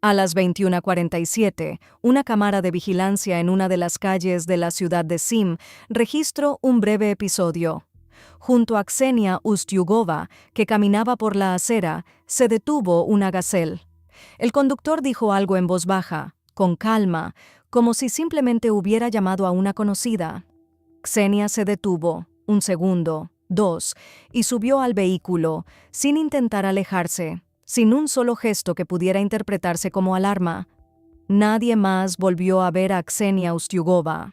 A las 21:47, una cámara de vigilancia en una de las calles de la ciudad de Sim registró un breve episodio. Junto a Ksenia Ustiugova, que caminaba por la acera, se detuvo una Gazelle. El conductor dijo algo en voz baja, con calma, como si simplemente hubiera llamado a una conocida. Ksenia se detuvo, un segundo, dos, y subió al vehículo, sin intentar alejarse, sin un solo gesto que pudiera interpretarse como alarma. Nadie más volvió a ver a Ksenia Ustiugova.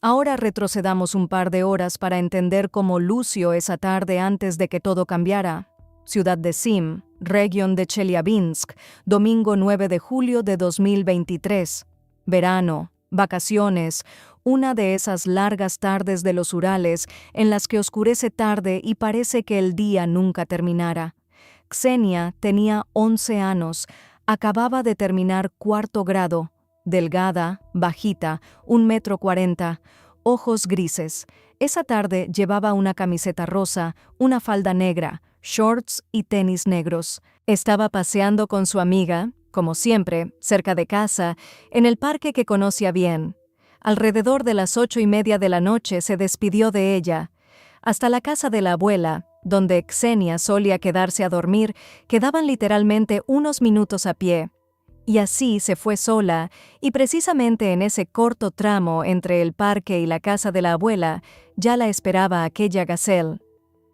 Ahora retrocedamos un par de horas para entender cómo lució esa tarde antes de que todo cambiara. Ciudad de Sim, región de Chelyabinsk, domingo 9 de julio de 2023. Verano, vacaciones, una de esas largas tardes de los Urales en las que oscurece tarde y parece que el día nunca terminara. Ksenia tenía 11 años, acababa de terminar cuarto grado, delgada, bajita, 1,40 m, ojos grises. Esa tarde llevaba una camiseta rosa, una falda negra, shorts y tenis negros. Estaba paseando con su amiga, como siempre, cerca de casa, en el parque que conocía bien. Alrededor de las 8:30 de la noche se despidió de ella. Hasta la casa de la abuela, donde Ksenia solía quedarse a dormir, quedaban literalmente unos minutos a pie. Y así se fue sola, y precisamente en ese corto tramo entre el parque y la casa de la abuela, ya la esperaba aquella Gazelle.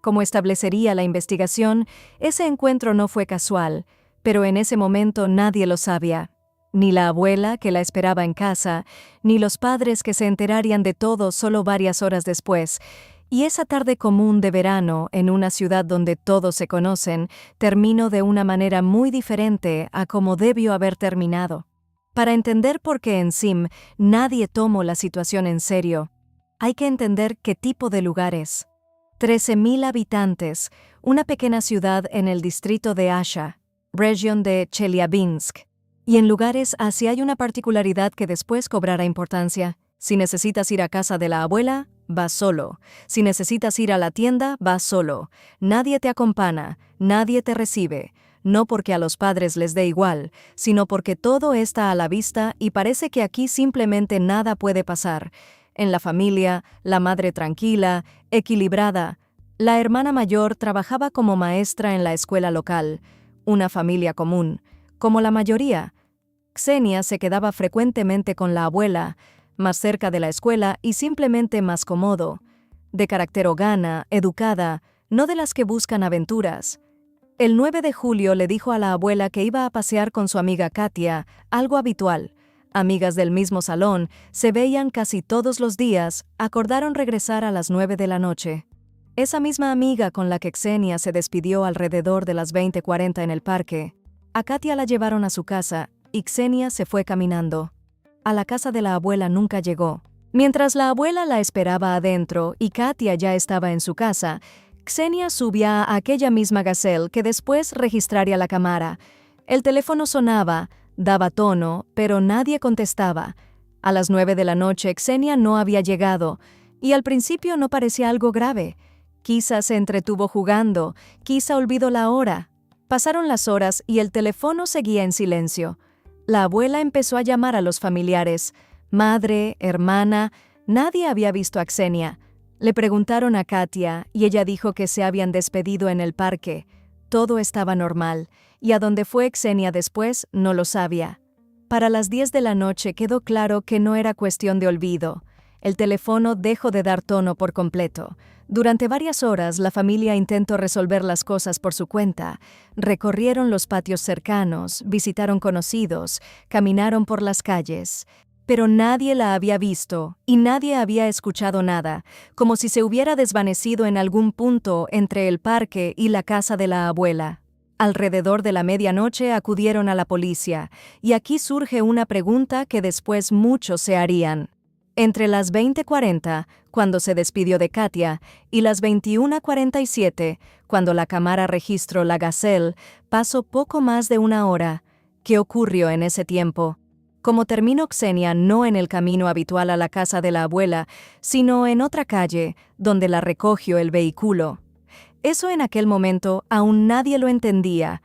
Como establecería la investigación, ese encuentro no fue casual, pero en ese momento nadie lo sabía. Ni la abuela, que la esperaba en casa, ni los padres que se enterarían de todo solo varias horas después. Y esa tarde común de verano, en una ciudad donde todos se conocen, terminó de una manera muy diferente a como debió haber terminado. Para entender por qué en Sim nadie tomó la situación en serio, hay que entender qué tipo de lugar es. 13,000 habitantes, una pequeña ciudad en el distrito de Asha, región de Chelyabinsk. Y en lugares así hay una particularidad que después cobrará importancia. Si necesitas ir a casa de la abuela, vas solo. Si necesitas ir a la tienda, vas solo. Nadie te acompaña, nadie te recibe. No porque a los padres les dé igual, sino porque todo está a la vista y parece que aquí simplemente nada puede pasar. En la familia, la madre tranquila, equilibrada. La hermana mayor trabajaba como maestra en la escuela local. Una familia común. Como la mayoría. Ksenia se quedaba frecuentemente con la abuela, más cerca de la escuela y simplemente más cómodo. De carácter hogana, educada, no de las que buscan aventuras. El 9 de julio le dijo a la abuela que iba a pasear con su amiga Katia, algo habitual. Amigas del mismo salón, se veían casi todos los días, acordaron regresar a las 9 de la noche. Esa misma amiga con la que Ksenia se despidió alrededor de las 20:40 en el parque. A Katia la llevaron a su casa y Ksenia se fue caminando. A la casa de la abuela nunca llegó. Mientras la abuela la esperaba adentro y Katia ya estaba en su casa, Ksenia subía a aquella misma Gazelle que después registraría la cámara. El teléfono sonaba, daba tono, pero nadie contestaba. A las 9 de la noche Ksenia no había llegado, y al principio no parecía algo grave. Quizá se entretuvo jugando, quizá olvidó la hora. Pasaron las horas y el teléfono seguía en silencio. La abuela empezó a llamar a los familiares. Madre, hermana, nadie había visto a Ksenia. Le preguntaron a Katia y ella dijo que se habían despedido en el parque. Todo estaba normal, y a dónde fue Ksenia después no lo sabía. Para las 10 de la noche quedó claro que no era cuestión de olvido. El teléfono dejó de dar tono por completo. Durante varias horas la familia intentó resolver las cosas por su cuenta. Recorrieron los patios cercanos, visitaron conocidos, caminaron por las calles. Pero nadie la había visto y nadie había escuchado nada, como si se hubiera desvanecido en algún punto entre el parque y la casa de la abuela. Alrededor de la medianoche acudieron a la policía, y aquí surge una pregunta que después muchos se harían. Entre las 20:40, cuando se despidió de Katia, y las 21:47, cuando la cámara registró la Gazelle, pasó poco más de una hora. ¿Qué ocurrió en ese tiempo? Como terminó Ksenia no en el camino habitual a la casa de la abuela, sino en otra calle, donde la recogió el vehículo. Eso en aquel momento aún nadie lo entendía.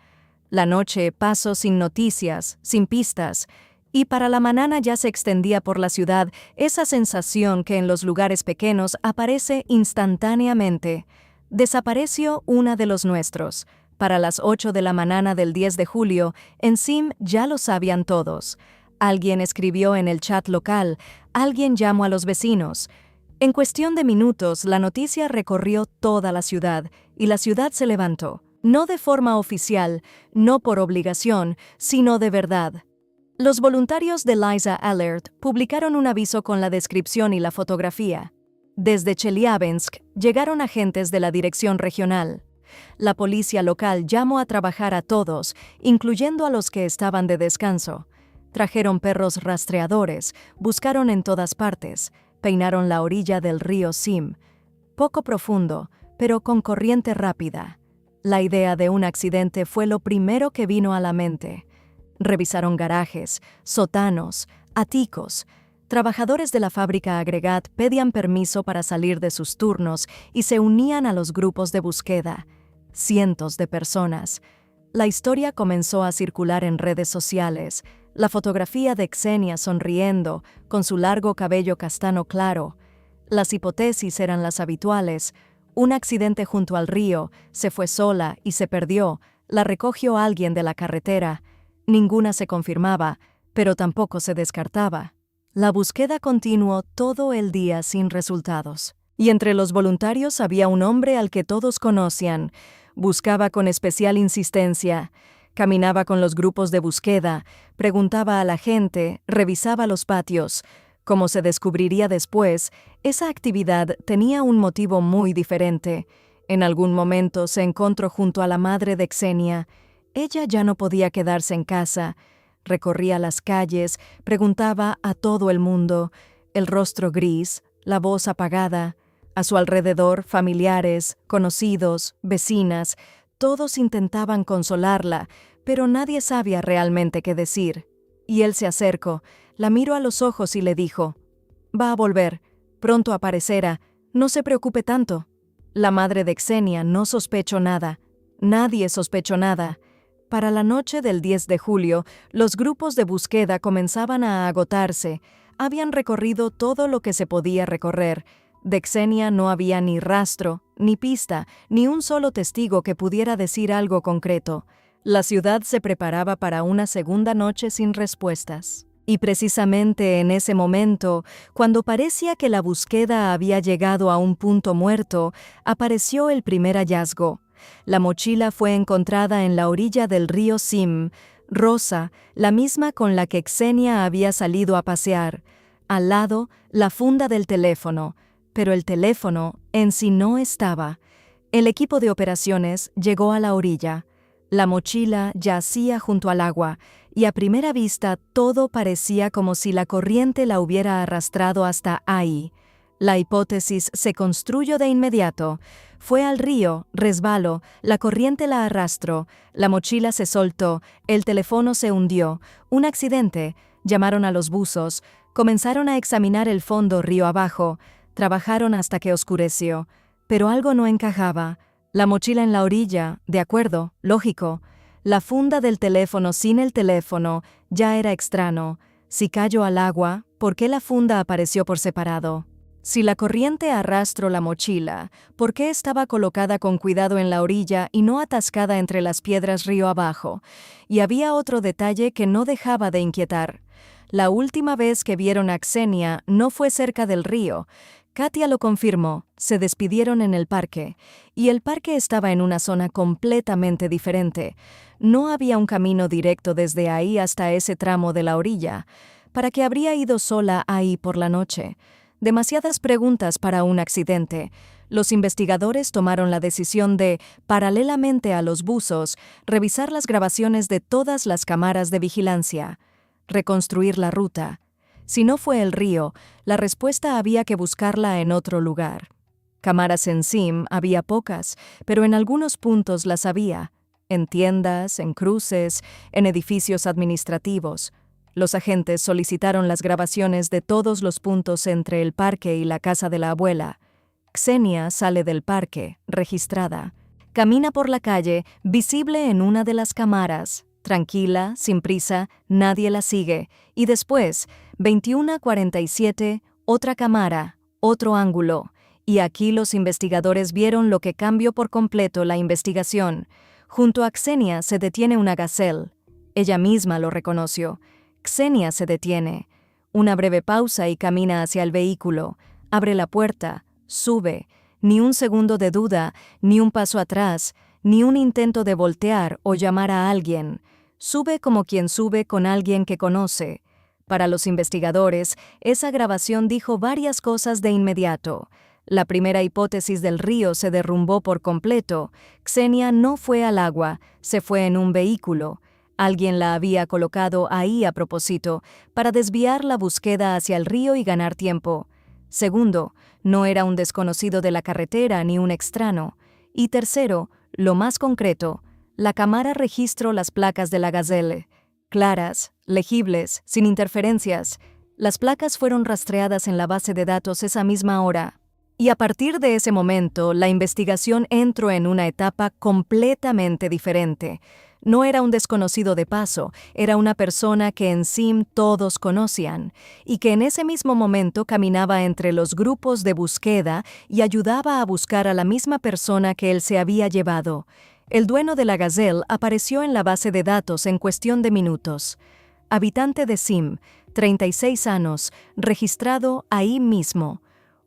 La noche pasó sin noticias, sin pistas, y para la mañana ya se extendía por la ciudad esa sensación que en los lugares pequeños aparece instantáneamente. Desapareció una de los nuestros. Para las 8 de la mañana del 10 de julio, en Sim ya lo sabían todos. Alguien escribió en el chat local, alguien llamó a los vecinos. En cuestión de minutos, la noticia recorrió toda la ciudad, y la ciudad se levantó. No de forma oficial, no por obligación, sino de verdad. Los voluntarios de Liza Alert publicaron un aviso con la descripción y la fotografía. Desde Chelyabinsk llegaron agentes de la dirección regional. La policía local llamó a trabajar a todos, incluyendo a los que estaban de descanso. Trajeron perros rastreadores, buscaron en todas partes, peinaron la orilla del río Sim. Poco profundo, pero con corriente rápida. La idea de un accidente fue lo primero que vino a la mente. Revisaron garajes, sótanos, áticos. Trabajadores de la fábrica Agregat pedían permiso para salir de sus turnos y se unían a los grupos de búsqueda. Cientos de personas. La historia comenzó a circular en redes sociales. La fotografía de Ksenia sonriendo, con su largo cabello castaño claro. Las hipótesis eran las habituales. Un accidente junto al río, se fue sola y se perdió, la recogió alguien de la carretera. Ninguna se confirmaba, pero tampoco se descartaba. La búsqueda continuó todo el día sin resultados. Y entre los voluntarios había un hombre al que todos conocían. Buscaba con especial insistencia. Caminaba con los grupos de búsqueda, preguntaba a la gente, revisaba los patios. Como se descubriría después, esa actividad tenía un motivo muy diferente. En algún momento se encontró junto a la madre de Ksenia. Ella ya no podía quedarse en casa. Recorría las calles, preguntaba a todo el mundo, el rostro gris, la voz apagada. A su alrededor, familiares, conocidos, vecinas, todos intentaban consolarla, pero nadie sabía realmente qué decir. Y él se acercó, la miró a los ojos y le dijo, «Va a volver, pronto aparecerá, no se preocupe tanto». La madre de Ksenia no sospechó nada, nadie sospechó nada. Para la noche del 10 de julio, los grupos de búsqueda comenzaban a agotarse. Habían recorrido todo lo que se podía recorrer. De Ksenia no había ni rastro, ni pista, ni un solo testigo que pudiera decir algo concreto. La ciudad se preparaba para una segunda noche sin respuestas. Y precisamente en ese momento, cuando parecía que la búsqueda había llegado a un punto muerto, apareció el primer hallazgo. La mochila fue encontrada en la orilla del río Sim, rosa, la misma con la que Ksenia había salido a pasear. Al lado, la funda del teléfono, pero el teléfono en sí no estaba. El equipo de operaciones llegó a la orilla. La mochila yacía junto al agua, y a primera vista todo parecía como si la corriente la hubiera arrastrado hasta ahí. La hipótesis se construyó de inmediato. Fue al río, resbaló, la corriente la arrastró, la mochila se soltó, el teléfono se hundió. Un accidente. Llamaron a los buzos, comenzaron a examinar el fondo río abajo, trabajaron hasta que oscureció. Pero algo no encajaba. La mochila en la orilla, de acuerdo, lógico. La funda del teléfono sin el teléfono ya era extraño. Si cayó al agua, ¿por qué la funda apareció por separado? Si la corriente arrastró la mochila, ¿por qué estaba colocada con cuidado en la orilla y no atascada entre las piedras río abajo? Y había otro detalle que no dejaba de inquietar. La última vez que vieron a Ksenia no fue cerca del río. Katia lo confirmó, se despidieron en el parque, y el parque estaba en una zona completamente diferente. No había un camino directo desde ahí hasta ese tramo de la orilla. ¿Para qué habría ido sola ahí por la noche? Demasiadas preguntas para un accidente. Los investigadores tomaron la decisión de, paralelamente a los buzos, revisar las grabaciones de todas las cámaras de vigilancia, reconstruir la ruta. Si no fue el río, la respuesta había que buscarla en otro lugar. Cámaras en Sim había pocas, pero en algunos puntos las había. En tiendas, en cruces, en edificios administrativos. Los agentes solicitaron las grabaciones de todos los puntos entre el parque y la casa de la abuela. Ksenia sale del parque, registrada. Camina por la calle, visible en una de las cámaras. Tranquila, sin prisa, nadie la sigue. Y después, 21:47, otra cámara, otro ángulo. Y aquí los investigadores vieron lo que cambió por completo la investigación. Junto a Xenia se detiene una gazelle. Ella misma lo reconoció. Xenia se detiene. Una breve pausa y camina hacia el vehículo. Abre la puerta, sube. Ni un segundo de duda, ni un paso atrás, ni un intento de voltear o llamar a alguien. Sube como quien sube con alguien que conoce. Para los investigadores, esa grabación dijo varias cosas de inmediato. La primera hipótesis del río se derrumbó por completo. Xenia no fue al agua, se fue en un vehículo. Alguien la había colocado ahí a propósito, para desviar la búsqueda hacia el río y ganar tiempo. Segundo, no era un desconocido de la carretera ni un extraño. Y tercero, lo más concreto, la cámara registró las placas de la Gazelle. Claras, legibles, sin interferencias. Las placas fueron rastreadas en la base de datos esa misma hora. Y a partir de ese momento, la investigación entró en una etapa completamente diferente. No era un desconocido de paso, era una persona que en Sim todos conocían, y que en ese mismo momento caminaba entre los grupos de búsqueda y ayudaba a buscar a la misma persona que él se había llevado. El dueño de la Gazelle apareció en la base de datos en cuestión de minutos. Habitante de Sim, 36 años, registrado ahí mismo.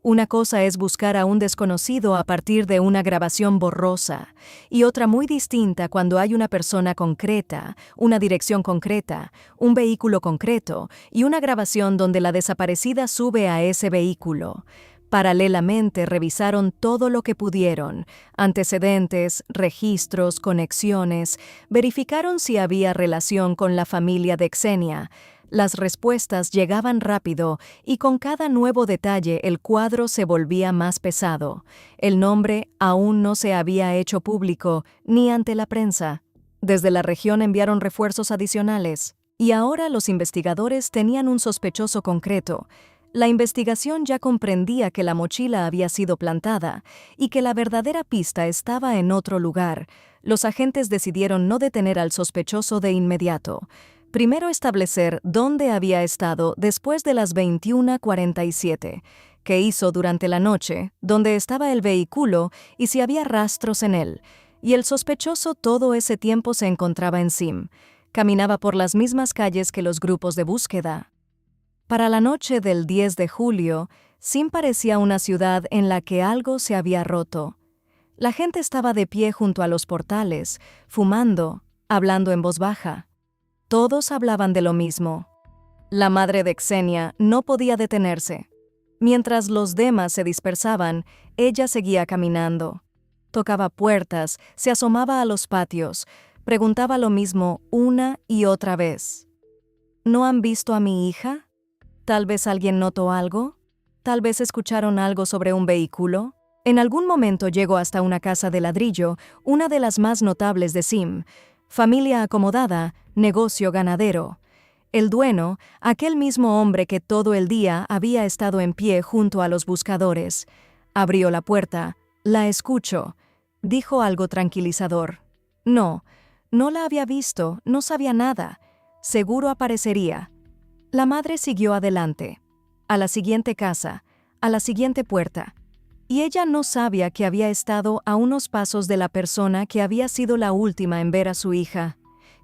Una cosa es buscar a un desconocido a partir de una grabación borrosa, y otra muy distinta cuando hay una persona concreta, una dirección concreta, un vehículo concreto y una grabación donde la desaparecida sube a ese vehículo. Paralelamente revisaron todo lo que pudieron, antecedentes, registros, conexiones, verificaron si había relación con la familia de Xenia. Las respuestas llegaban rápido y con cada nuevo detalle el cuadro se volvía más pesado. El nombre aún no se había hecho público ni ante la prensa. Desde la región enviaron refuerzos adicionales y ahora los investigadores tenían un sospechoso concreto. La investigación ya comprendía que la mochila había sido plantada y que la verdadera pista estaba en otro lugar. Los agentes decidieron no detener al sospechoso de inmediato. Primero establecer dónde había estado después de las 21:47, qué hizo durante la noche, dónde estaba el vehículo y si había rastros en él. Y el sospechoso todo ese tiempo se encontraba en Sim. Caminaba por las mismas calles que los grupos de búsqueda. Para la noche del 10 de julio, Sim parecía una ciudad en la que algo se había roto. La gente estaba de pie junto a los portales, fumando, hablando en voz baja. Todos hablaban de lo mismo. La madre de Xenia no podía detenerse. Mientras los demás se dispersaban, ella seguía caminando. Tocaba puertas, se asomaba a los patios, preguntaba lo mismo una y otra vez. ¿No han visto a mi hija? ¿Tal vez alguien notó algo? ¿Tal vez escucharon algo sobre un vehículo? En algún momento llegó hasta una casa de ladrillo, una de las más notables de Sim. Familia acomodada, negocio ganadero. El dueño, aquel mismo hombre que todo el día había estado en pie junto a los buscadores. Abrió la puerta. La escucho. Dijo algo tranquilizador. No la había visto, no sabía nada. Seguro aparecería. La madre siguió adelante. A la siguiente casa, a la siguiente puerta. Y ella no sabía que había estado a unos pasos de la persona que había sido la última en ver a su hija.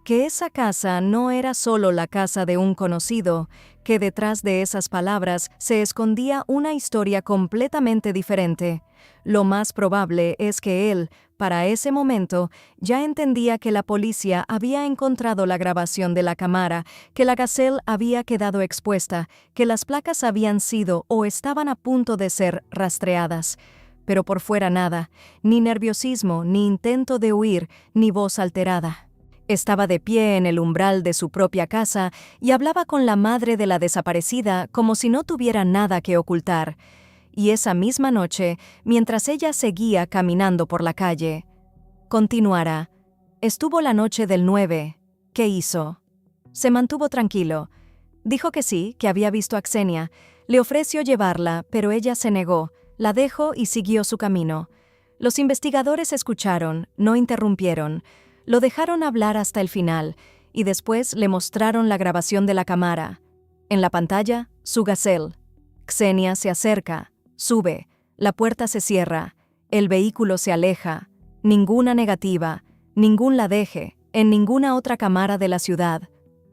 Que esa casa no era solo la casa de un conocido, que detrás de esas palabras se escondía una historia completamente diferente. Lo más probable es que él, para ese momento, ya entendía que la policía había encontrado la grabación de la cámara, que la Gazelle había quedado expuesta, que las placas habían sido o estaban a punto de ser rastreadas. Pero por fuera nada, ni nerviosismo, ni intento de huir, ni voz alterada. Estaba de pie en el umbral de su propia casa y hablaba con la madre de la desaparecida como si no tuviera nada que ocultar. Y esa misma noche, mientras ella seguía caminando por la calle, continuará. Estuvo la noche del 9. ¿Qué hizo? Se mantuvo tranquilo. Dijo que sí, que había visto a Xenia. Le ofreció llevarla, pero ella se negó. La dejó y siguió su camino. Los investigadores escucharon, no interrumpieron, lo dejaron hablar hasta el final y después le mostraron la grabación de la cámara. En la pantalla, su gazelle. Ksenia se acerca, sube, la puerta se cierra, el vehículo se aleja, ninguna negativa, ningún la deje, en ninguna otra cámara de la ciudad.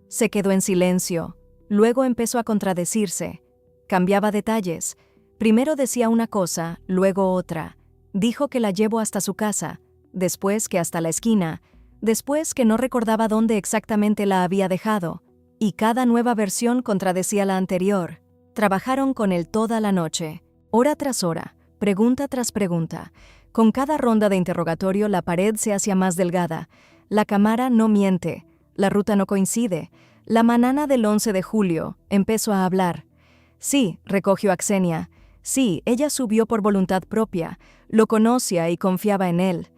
Se quedó en silencio, luego empezó a contradecirse, cambiaba detalles, primero decía una cosa, luego otra, dijo que la llevó hasta su casa, después que hasta la esquina, después que no recordaba dónde exactamente la había dejado, y cada nueva versión contradecía la anterior. Trabajaron con él toda la noche, hora tras hora, pregunta tras pregunta. Con cada ronda de interrogatorio la pared se hacía más delgada. La cámara no miente, la ruta no coincide. La mañana del 11 de julio empezó a hablar. Sí, recogió a Ksenia. Sí, ella subió por voluntad propia, lo conocía y confiaba en él.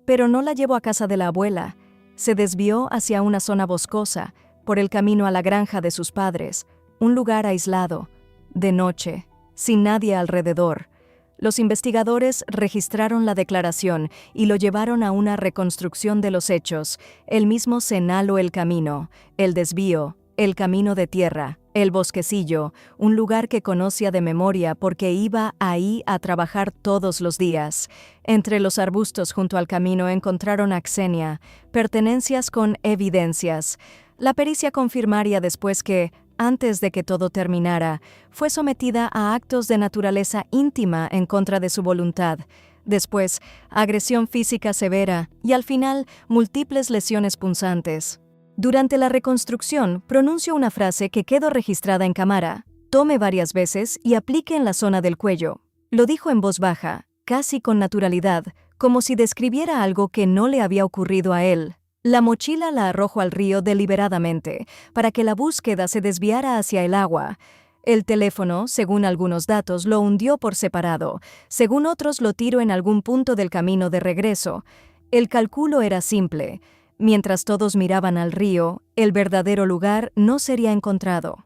Pero no la llevó a casa de la abuela. Se desvió hacia una zona boscosa, por el camino a la granja de sus padres, un lugar aislado, de noche, sin nadie alrededor. Los investigadores registraron la declaración y lo llevaron a una reconstrucción de los hechos. Él mismo señaló el camino, el desvío, el camino de tierra, el bosquecillo, un lugar que conocía de memoria porque iba ahí a trabajar todos los días. Entre los arbustos junto al camino encontraron a Ksenia, pertenencias con evidencias. La pericia confirmaría después que, antes de que todo terminara, fue sometida a actos de naturaleza íntima en contra de su voluntad. Después, agresión física severa y al final, múltiples lesiones punzantes. Durante la reconstrucción, pronunció una frase que quedó registrada en cámara. Tome varias veces y aplique en la zona del cuello. Lo dijo en voz baja, casi con naturalidad, como si describiera algo que no le había ocurrido a él. La mochila la arrojó al río deliberadamente, para que la búsqueda se desviara hacia el agua. El teléfono, según algunos datos, lo hundió por separado, según otros lo tiró en algún punto del camino de regreso. El cálculo era simple. Mientras todos miraban al río, el verdadero lugar no sería encontrado.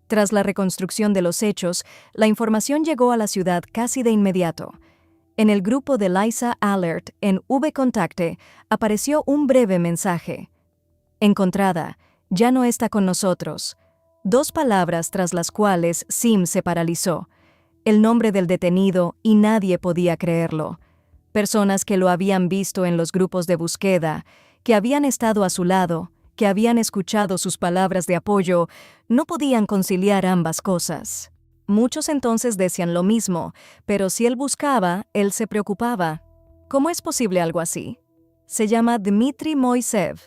Tras la reconstrucción de los hechos, la información llegó a la ciudad casi de inmediato. En el grupo de Liza Alert en VKontakte apareció un breve mensaje. Encontrada, ya no está con nosotros. 2 palabras tras las cuales Sim se paralizó. El nombre del detenido y nadie podía creerlo. Personas que lo habían visto en los grupos de búsqueda, que habían estado a su lado, que habían escuchado sus palabras de apoyo, no podían conciliar ambas cosas. Muchos entonces decían lo mismo, pero si él buscaba, él se preocupaba. ¿Cómo es posible algo así? Se llama Dmitry Moiseev,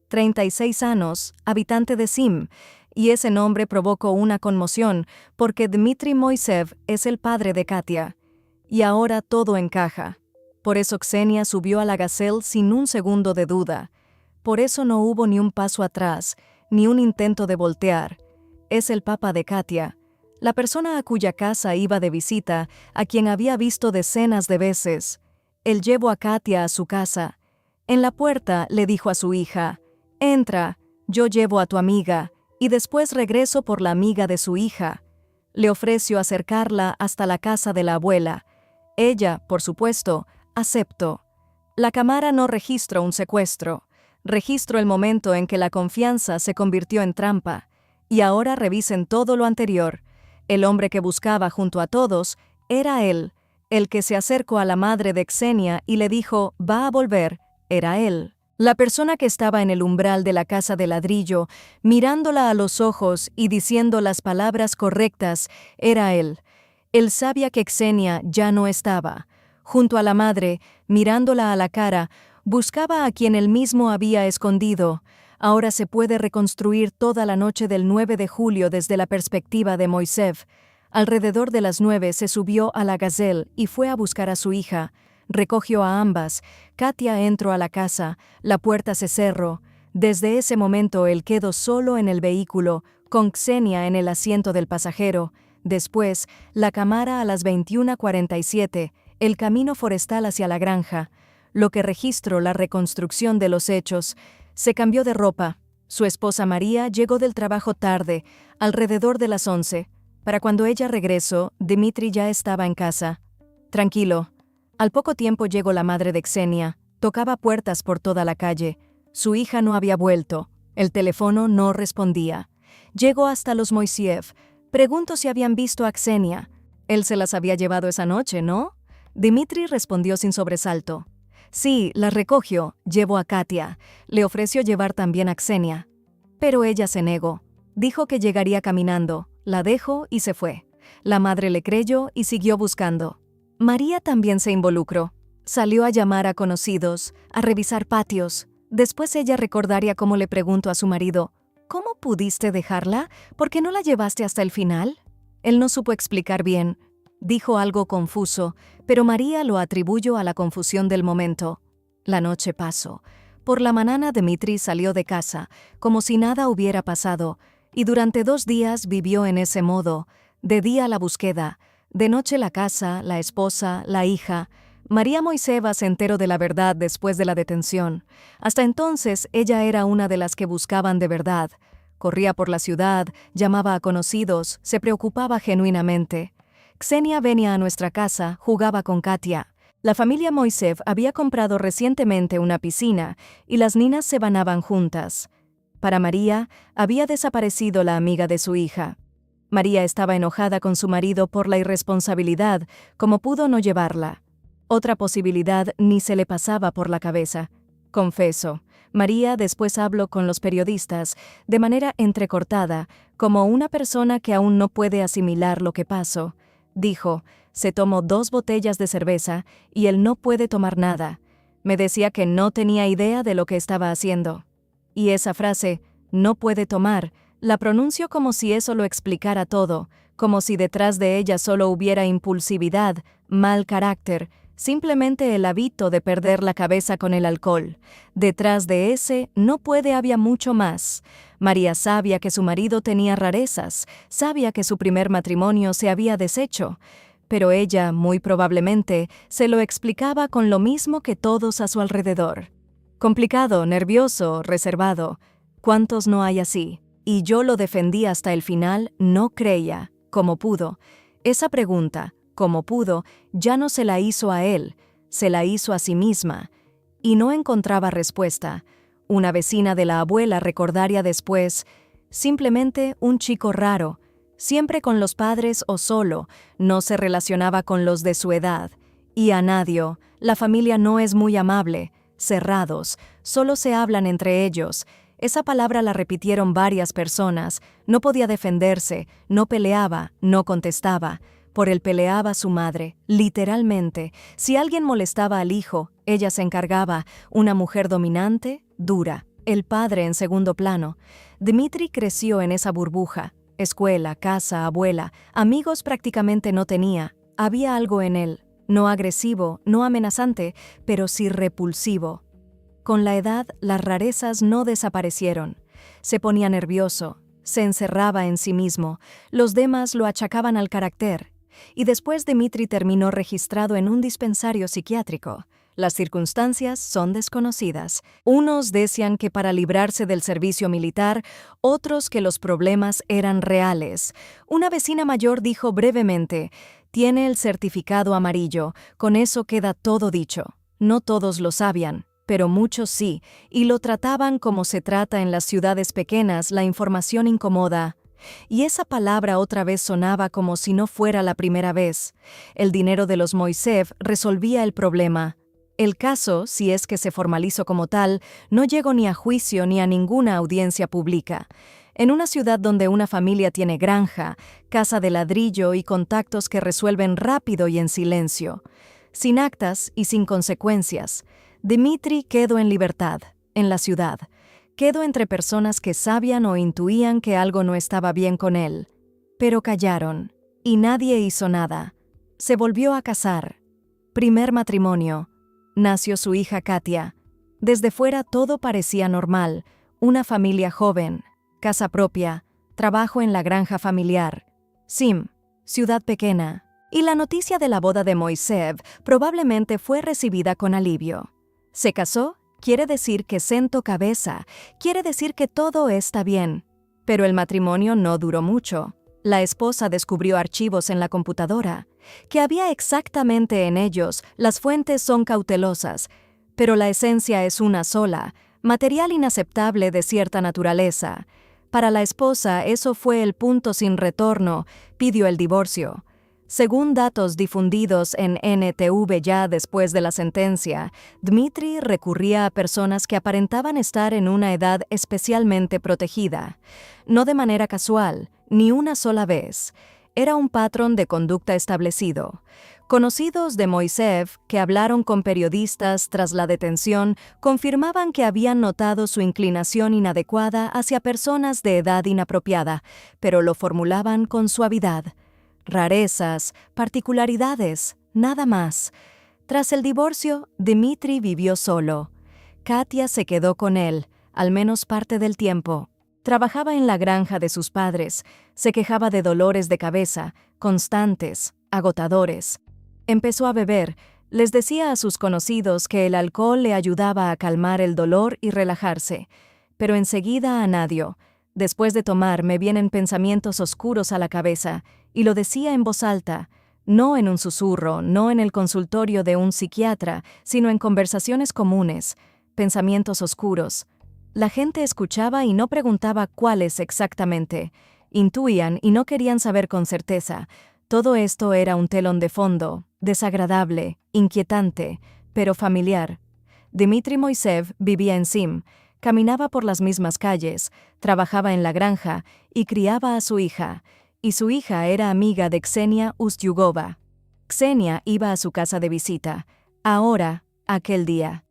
36 años, habitante de Sim, y ese nombre provocó una conmoción porque Dmitry Moiseev es el padre de Katia. Y ahora todo encaja. Por eso Ksenia subió a la gazelle sin un segundo de duda. Por eso no hubo ni un paso atrás, ni un intento de voltear. Es el papá de Katia. La persona a cuya casa iba de visita, a quien había visto decenas de veces. Él llevó a Katia a su casa. En la puerta le dijo a su hija, «Entra, yo llevo a tu amiga, y después regreso por la amiga de su hija». Le ofreció acercarla hasta la casa de la abuela. Ella, por supuesto, aceptó. La cámara no registró un secuestro. Registró el momento en que la confianza se convirtió en trampa. Y ahora revisen todo lo anterior. El hombre que buscaba junto a todos era él. El que se acercó a la madre de Ksenia y le dijo, va a volver, era él. La persona que estaba en el umbral de la casa de ladrillo, mirándola a los ojos y diciendo las palabras correctas, era él. Él sabía que Ksenia ya no estaba. Junto a la madre, mirándola a la cara, buscaba a quien él mismo había escondido. Ahora se puede reconstruir toda la noche del 9 de julio desde la perspectiva de Moiseev. Alrededor de las 9 se subió a la gazelle y fue a buscar a su hija. Recogió a ambas. Katia entró a la casa. La puerta se cerró. Desde ese momento él quedó solo en el vehículo, con Ksenia en el asiento del pasajero. Después, la cámara a las 21:47, el camino forestal hacia la granja. Lo que registró la reconstrucción de los hechos. Se cambió de ropa. Su esposa María llegó del trabajo tarde, alrededor de las 11. Para cuando ella regresó, Dmitry ya estaba en casa. Tranquilo. Al poco tiempo llegó la madre de Ksenia, tocaba puertas por toda la calle. Su hija no había vuelto, el teléfono no respondía. Llegó hasta los Moiseev. Preguntó si habían visto a Ksenia. Él se las había llevado esa noche, ¿no? Dmitri respondió sin sobresalto. Sí, la recogió, llevó a Katia. Le ofreció llevar también a Ksenia. Pero ella se negó. Dijo que llegaría caminando. La dejó y se fue. La madre le creyó y siguió buscando. María también se involucró. Salió a llamar a conocidos, a revisar patios. Después ella recordaría cómo le preguntó a su marido, ¿cómo pudiste dejarla? ¿Por qué no la llevaste hasta el final? Él no supo explicar bien. Dijo algo confuso, pero María lo atribuyó a la confusión del momento. La noche pasó. Por la mañana Dmitri salió de casa, como si nada hubiera pasado, y durante 2 días vivió en ese modo. De día la búsqueda, de noche la casa, la esposa, la hija. María Moiseva se enteró de la verdad después de la detención. Hasta entonces ella era una de las que buscaban de verdad. Corría por la ciudad, llamaba a conocidos, se preocupaba genuinamente. Ksenia venía a nuestra casa, jugaba con Katia. La familia Moisev había comprado recientemente una piscina y las niñas se bañaban juntas. Para María, había desaparecido la amiga de su hija. María estaba enojada con su marido por la irresponsabilidad, como pudo no llevarla. Otra posibilidad ni se le pasaba por la cabeza. Confeso, María después habló con los periodistas, de manera entrecortada, como una persona que aún no puede asimilar lo que pasó. Dijo, se tomó 2 botellas de cerveza y él no puede tomar nada. Me decía que no tenía idea de lo que estaba haciendo. Y esa frase, no puede tomar, la pronunció como si eso lo explicara todo, como si detrás de ella solo hubiera impulsividad, mal carácter, simplemente el hábito de perder la cabeza con el alcohol. Detrás de ese no puede había mucho más. María sabía que su marido tenía rarezas, sabía que su primer matrimonio se había deshecho, pero ella, muy probablemente, se lo explicaba con lo mismo que todos a su alrededor. Complicado, nervioso, reservado. ¿Cuántos no hay así? Y yo lo defendí hasta el final, no creía, como pudo. Esa pregunta, como pudo, ya no se la hizo a él, se la hizo a sí misma. Y no encontraba respuesta. Una vecina de la abuela recordaría después, simplemente un chico raro, siempre con los padres o solo, no se relacionaba con los de su edad. Y a nadie, la familia no es muy amable, cerrados, solo se hablan entre ellos. Esa palabra la repitieron varias personas, no podía defenderse, no peleaba, no contestaba. Por él peleaba su madre, literalmente. Si alguien molestaba al hijo, ella se encargaba, una mujer dominante, dura. El padre en segundo plano. Dmitri creció en esa burbuja. Escuela, casa, abuela, amigos prácticamente no tenía. Había algo en él, no agresivo, no amenazante, pero sí repulsivo. Con la edad, las rarezas no desaparecieron. Se ponía nervioso, se encerraba en sí mismo, los demás lo achacaban al carácter. Y después Dmitri terminó registrado en un dispensario psiquiátrico. Las circunstancias son desconocidas. Unos decían que para librarse del servicio militar, otros que los problemas eran reales. Una vecina mayor dijo brevemente, «Tiene el certificado amarillo, con eso queda todo dicho». No todos lo sabían, pero muchos sí, y lo trataban como se trata en las ciudades pequeñas la información incómoda. Y esa palabra otra vez sonaba como si no fuera la primera vez. El dinero de los Moisev resolvía el problema. El caso, si es que se formalizó como tal, no llegó ni a juicio ni a ninguna audiencia pública. En una ciudad donde una familia tiene granja, casa de ladrillo y contactos que resuelven rápido y en silencio, sin actas y sin consecuencias, Dmitri quedó en libertad, en la ciudad. Quedó entre personas que sabían o intuían que algo no estaba bien con él. Pero callaron, y nadie hizo nada. Se volvió a casar. Primer matrimonio. Nació su hija Katia. Desde fuera todo parecía normal. Una familia joven, casa propia, trabajo en la granja familiar. Sim, ciudad pequeña. Y la noticia de la boda de Moisev probablemente fue recibida con alivio. ¿Se casó? Quiere decir que sentó cabeza, quiere decir que todo está bien. Pero el matrimonio no duró mucho. La esposa descubrió archivos en la computadora. Que había exactamente en ellos, las fuentes son cautelosas, pero la esencia es una sola, material inaceptable de cierta naturaleza. Para la esposa eso fue el punto sin retorno, pidió el divorcio. Según datos difundidos en NTV ya después de la sentencia, Dmitri recurría a personas que aparentaban estar en una edad especialmente protegida. No de manera casual, ni una sola vez. Era un patrón de conducta establecido. Conocidos de Moiseev, que hablaron con periodistas tras la detención, confirmaban que habían notado su inclinación inadecuada hacia personas de edad inapropiada, pero lo formulaban con suavidad. Rarezas, particularidades, nada más. Tras el divorcio, Dmitri vivió solo. Katia se quedó con él, al menos parte del tiempo. Trabajaba en la granja de sus padres, se quejaba de dolores de cabeza, constantes, agotadores. Empezó a beber, les decía a sus conocidos que el alcohol le ayudaba a calmar el dolor y relajarse, pero enseguida añadió: después de tomar me vienen pensamientos oscuros a la cabeza, y lo decía en voz alta, no en un susurro, no en el consultorio de un psiquiatra, sino en conversaciones comunes, pensamientos oscuros. La gente escuchaba y no preguntaba cuáles exactamente. Intuían y no querían saber con certeza. Todo esto era un telón de fondo, desagradable, inquietante, pero familiar. Dmitri Moiseev vivía en Sim, caminaba por las mismas calles, trabajaba en la granja y criaba a su hija. Y su hija era amiga de Ksenia Ustyugova. Ksenia iba a su casa de visita. Ahora, aquel día.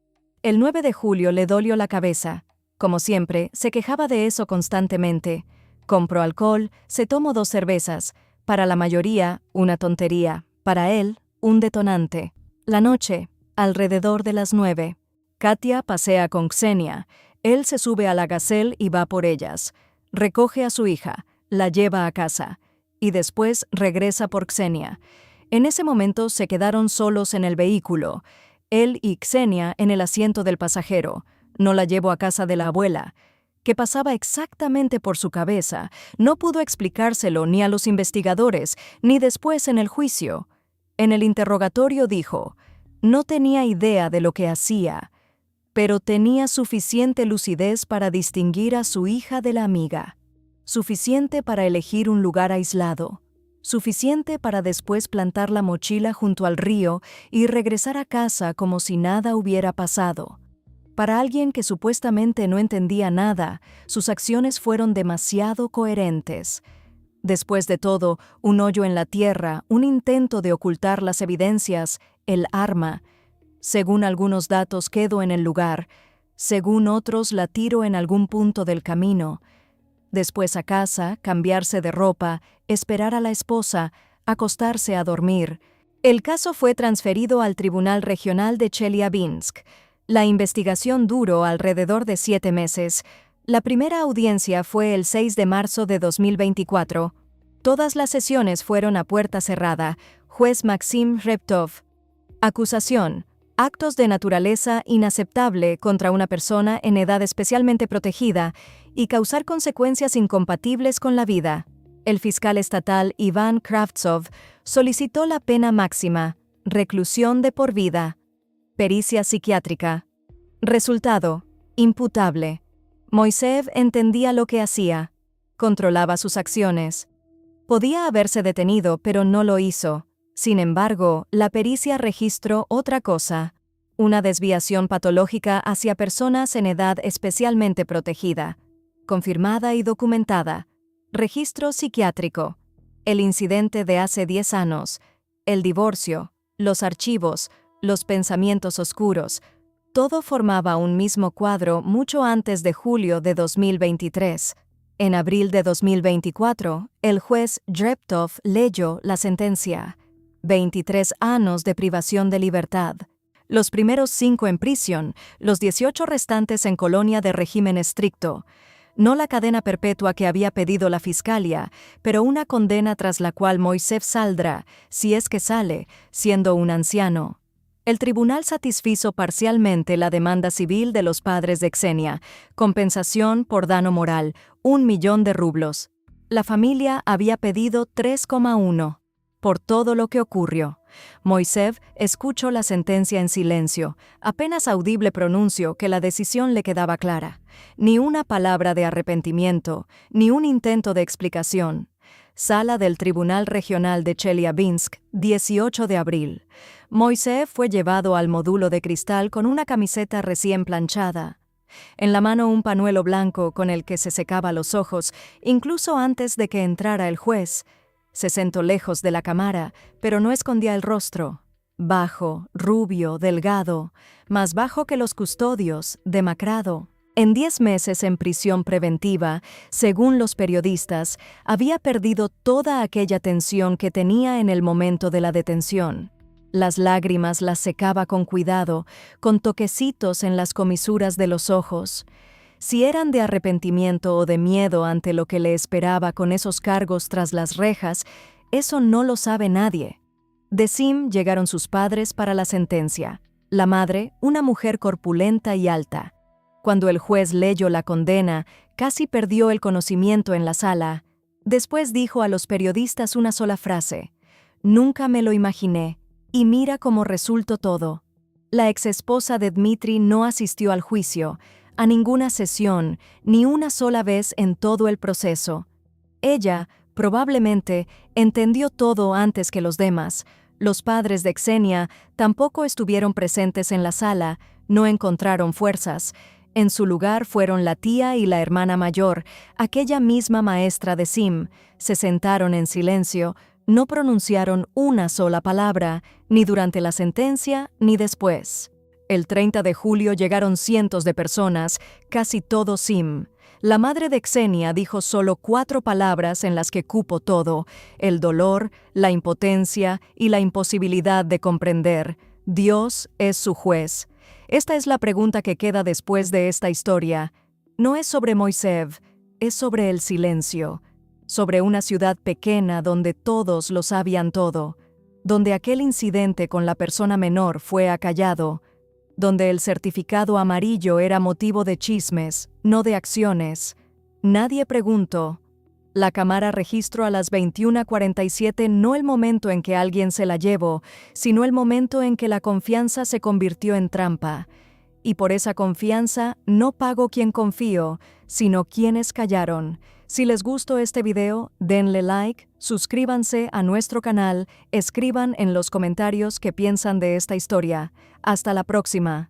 El 9 de julio le dolió la cabeza. Como siempre, se quejaba de eso constantemente. Compró alcohol, se tomó 2 cervezas. Para la mayoría, una tontería. Para él, un detonante. La noche, alrededor de las 9. Katia pasea con Ksenia. Él se sube a la Gazelle y va por ellas. Recoge a su hija, la lleva a casa. Y después regresa por Ksenia. En ese momento se quedaron solos en el vehículo. Él y Ksenia en el asiento del pasajero. No la llevó a casa de la abuela. ¿Qué pasaba exactamente por su cabeza? No pudo explicárselo ni a los investigadores, ni después en el juicio. En el interrogatorio dijo: no tenía idea de lo que hacía, pero tenía suficiente lucidez para distinguir a su hija de la amiga. Suficiente para elegir un lugar aislado. Suficiente para después plantar la mochila junto al río y regresar a casa como si nada hubiera pasado. Para alguien que supuestamente no entendía nada, sus acciones fueron demasiado coherentes. Después de todo, un hoyo en la tierra, un intento de ocultar las evidencias, el arma. Según algunos datos quedo en el lugar, según otros la tiro en algún punto del camino. Después a casa, cambiarse de ropa, esperar a la esposa, acostarse a dormir. El caso fue transferido al Tribunal Regional de Chelyabinsk. La investigación duró alrededor de 7 meses. La primera audiencia fue el 6 de marzo de 2024. Todas las sesiones fueron a puerta cerrada. Juez Maxim Reptov. Acusación: actos de naturaleza inaceptable contra una persona en edad especialmente protegida y causar consecuencias incompatibles con la vida. El fiscal estatal Iván Kravtsov solicitó la pena máxima, reclusión de por vida. Pericia psiquiátrica. Resultado: imputable. Moiseev entendía lo que hacía. Controlaba sus acciones. Podía haberse detenido, pero no lo hizo. Sin embargo, la pericia registró otra cosa: una desviación patológica hacia personas en edad especialmente protegida, confirmada y documentada. Registro psiquiátrico. El incidente de hace 10 años. El divorcio. Los archivos. Los pensamientos oscuros. Todo formaba un mismo cuadro mucho antes de julio de 2023. En abril de 2024, el juez Reptov leyó la sentencia. 23 años de privación de libertad. Los primeros 5 en prisión, los 18 restantes en colonia de régimen estricto. No la cadena perpetua que había pedido la fiscalía, pero una condena tras la cual Moiseev saldrá, si es que sale, siendo un anciano. El tribunal satisfizo parcialmente la demanda civil de los padres de Ksenia, compensación por daño moral, 1 millón de rublos. La familia había pedido 3,1. por todo lo que ocurrió. Moisés escuchó la sentencia en silencio, apenas audible pronunció que la decisión le quedaba clara. Ni una palabra de arrepentimiento, ni un intento de explicación. Sala del Tribunal Regional de Chelyabinsk, 18 de abril. Moisés fue llevado al módulo de cristal con una camiseta recién planchada. En la mano un pañuelo blanco con el que se secaba los ojos, incluso antes de que entrara el juez. Se sentó lejos de la cámara, pero no escondía el rostro. Bajo, rubio, delgado, más bajo que los custodios, demacrado. En 10 meses en prisión preventiva, según los periodistas, había perdido toda aquella tensión que tenía en el momento de la detención. Las lágrimas las secaba con cuidado, con toquecitos en las comisuras de los ojos. Si eran de arrepentimiento o de miedo ante lo que le esperaba con esos cargos tras las rejas, eso no lo sabe nadie. De Sim llegaron sus padres para la sentencia. La madre, una mujer corpulenta y alta. Cuando el juez leyó la condena, casi perdió el conocimiento en la sala. Después dijo a los periodistas una sola frase: «Nunca me lo imaginé, y mira cómo resultó todo». La exesposa de Dmitri no asistió al juicio, a ninguna sesión, ni una sola vez en todo el proceso. Ella, probablemente, entendió todo antes que los demás. Los padres de Ksenia tampoco estuvieron presentes en la sala, no encontraron fuerzas. En su lugar fueron la tía y la hermana mayor, aquella misma maestra de Sim. Se sentaron en silencio, no pronunciaron una sola palabra, ni durante la sentencia ni después. El 30 de julio llegaron cientos de personas, casi todo Sim. La madre de Ksenia dijo solo 4 palabras en las que cupo todo: el dolor, la impotencia y la imposibilidad de comprender. Dios es su juez. Esta es la pregunta que queda después de esta historia. No es sobre Moisés, es sobre el silencio. Sobre una ciudad pequeña donde todos lo sabían todo. Donde aquel incidente con la persona menor fue acallado. Donde el certificado amarillo era motivo de chismes, no de acciones. Nadie preguntó. La cámara registró a las 21:47 no el momento en que alguien se la llevó, sino el momento en que la confianza se convirtió en trampa. Y por esa confianza no pago quien confío, sino quienes callaron. Si les gustó este video, denle like, suscríbanse a nuestro canal, escriban en los comentarios qué piensan de esta historia. Hasta la próxima.